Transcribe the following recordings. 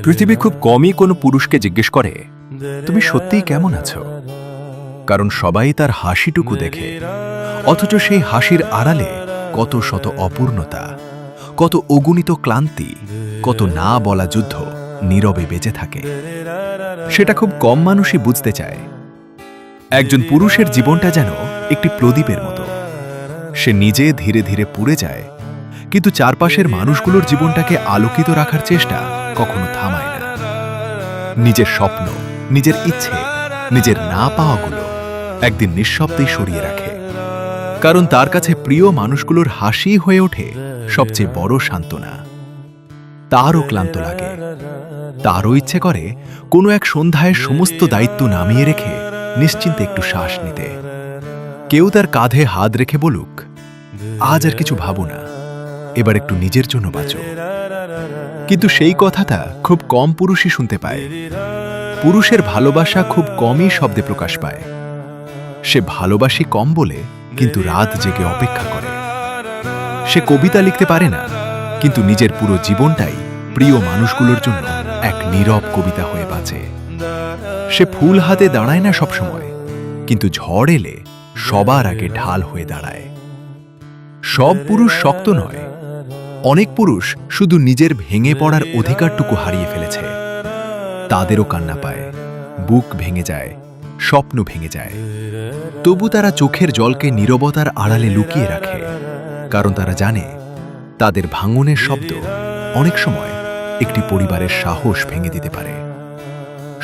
পৃথিবী খুব কমই কোনো পুরুষকে জিজ্ঞেস করে, তুমি সত্যিই কেমন আছো? কারণ সবাই তার হাসিটুকু দেখে, অথচ সেই হাসির আড়ালে কত শত অপূর্ণতা, কত অগণিত ক্লান্তি, কত না বলা যুদ্ধ নীরবে বেঁচে থাকে। সেটা খুব কম মানুষই বুঝতে চায়। একজন পুরুষের জীবনটা যেন একটি প্রদীপের মতো। সে নিজে ধীরে ধীরে পুড়ে যায়, কিন্তু চারপাশের মানুষগুলোর জীবনটাকে আলোকিত রাখার চেষ্টা কখনো থামায় না। নিজের স্বপ্ন, নিজের ইচ্ছে, নিজের না পাওয়াগুলো একদিন নিঃশব্দেই সরিয়ে রাখে। কারণ তার কাছে প্রিয় মানুষগুলোর হাসি হয়ে ওঠে সবচেয়ে বড় সান্ত্বনা। তারও ক্লান্ত লাগে, তারও ইচ্ছে করে কোনো এক সন্ধ্যায় সমস্ত দায়িত্ব নামিয়ে রেখে নিশ্চিন্তে একটু শ্বাস নিতে। কেউ তার কাঁধে হাত রেখে বলুক, আজ আর কিছু ভাবো না, এবার একটু নিজের জন্য বাঁচো। কিন্তু সেই কথাটা খুব কম পুরুষই শুনতে পায়। পুরুষের ভালোবাসা খুব কমই শব্দে প্রকাশ পায়। সে ভালোবাসি কম বলে কিন্তু রাত জেগে অপেক্ষা করে। সে কবিতা লিখতে পারে না, কিন্তু নিজের পুরো জীবনটাই প্রিয় মানুষগুলোর জন্য এক নীরব কবিতা হয়ে বাঁচে। সে ফুল হাতে দাঁড়ায় না সবসময়, কিন্তু ঝড় এলে সবার আগে ঢাল হয়ে দাঁড়ায়। সব পুরুষ শক্ত নয়। অনেক পুরুষ শুধু নিজের ভেঙে পড়ার অধিকারটুকু হারিয়ে ফেলেছে। তাদেরও কান্না পায়, বুক ভেঙে যায়, স্বপ্ন ভেঙে যায়। তবু তারা চোখের জলকে নীরবতার আড়ালে লুকিয়ে রাখে, কারণ তারা জানে তাদের ভাঙনের শব্দ অনেক সময় একটি পরিবারের সাহস ভেঙে দিতে পারে।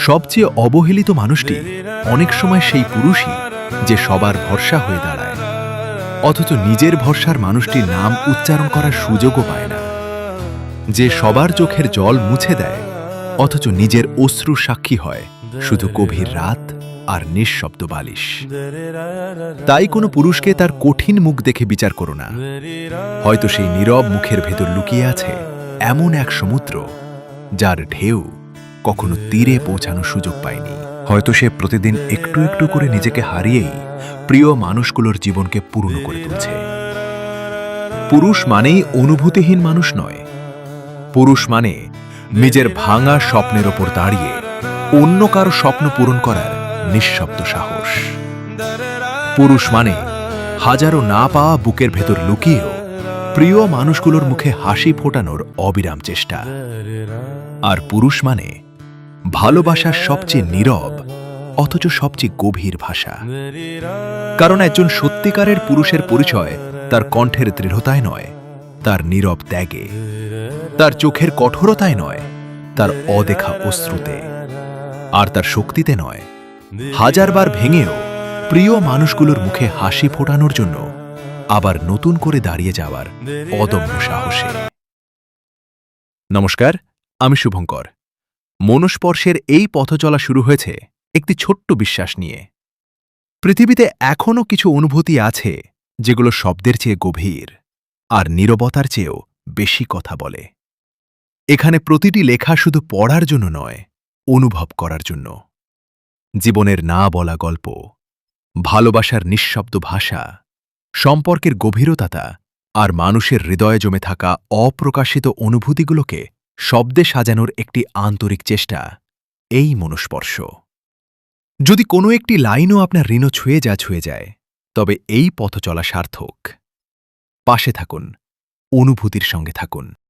সবচেয়ে অবহেলিত মানুষটি অনেক সময় সেই পুরুষই যে সবার ভরসা হয়ে দাঁড়ায়, অথচ নিজের ভরসার মানুষটির নাম উচ্চারণ করার সুযোগও পায় না। যে সবার চোখের জল মুছে দেয়, অথচ নিজের অশ্রু সাক্ষী হয় শুধু গভীর রাত আর নিঃশব্দ বালিশ। তাই কোনো পুরুষকে তার কঠিন মুখ দেখে বিচার করো না। হয়তো সেই নীরব মুখের ভেতর লুকিয়ে আছে এমন এক সমুদ্র যার ঢেউ কখনো তীরে পৌঁছানোর সুযোগ পায়নি। হয়তো সে প্রতিদিন একটু একটু করে নিজেকে হারিয়েই প্রিয় মানুষগুলোর জীবনকে পূর্ণ করে তুলছে। পুরুষ মানেই অনুভূতিহীন মানুষ নয়। পুরুষ মানে নিজের ভাঙা স্বপ্নের ওপর দাঁড়িয়ে অন্য কারো স্বপ্ন পূরণ করার নিঃশব্দ সাহস। পুরুষ মানে হাজারো না পাওয়া বুকের ভেতর লুকিয়েও প্রিয় মানুষগুলোর মুখে হাসি ফোটানোর অবিরাম চেষ্টা। আর পুরুষ মানে ভালোবাসার সবচেয়ে নীরব অথচ সবচেয়ে গভীর ভাষা। কারণ একজন সত্যিকারের পুরুষের পরিচয় তার কণ্ঠের দৃঢ়তায় নয়, তার নীরব ত্যাগে, তার চোখের কঠোরতায় নয়, তার অদেখা অশ্রুতে, আর তার শক্তিতে নয়, হাজারবার ভেঙেও প্রিয় মানুষগুলোর মুখে হাসি ফোটানোর জন্য আবার নতুন করে দাঁড়িয়ে যাওয়ার অদম্য সাহসে। নমস্কার, আমি শুভঙ্কর। মনস্পর্শের এই পথ চলা শুরু হয়েছে একটি ছোট্ট বিশ্বাস নিয়ে। পৃথিবীতে এখনও কিছু অনুভূতি আছে যেগুলো শব্দের চেয়ে গভীর আর নীরবতার চেয়েও বেশি কথা বলে। এখানে প্রতিটি লেখা শুধু পড়ার জন্য নয়, অনুভব করার জন্য। জীবনের না বলা গল্প, ভালোবাসার নিঃশব্দ ভাষা, সম্পর্কের গভীরতা আর মানুষের হৃদয়ে জমে থাকা অপ্রকাশিত অনুভূতিগুলোকে শব্দে সাজানোর একটি আন্তরিক চেষ্টা, এই মনস্পর্শ। যদি কোনো একটি লাইনও আপনার হৃদয় ছুঁয়ে যায়, তবে এই পথ চলা সার্থক। পাশে থাকুন, অনুভূতির সঙ্গে থাকুন।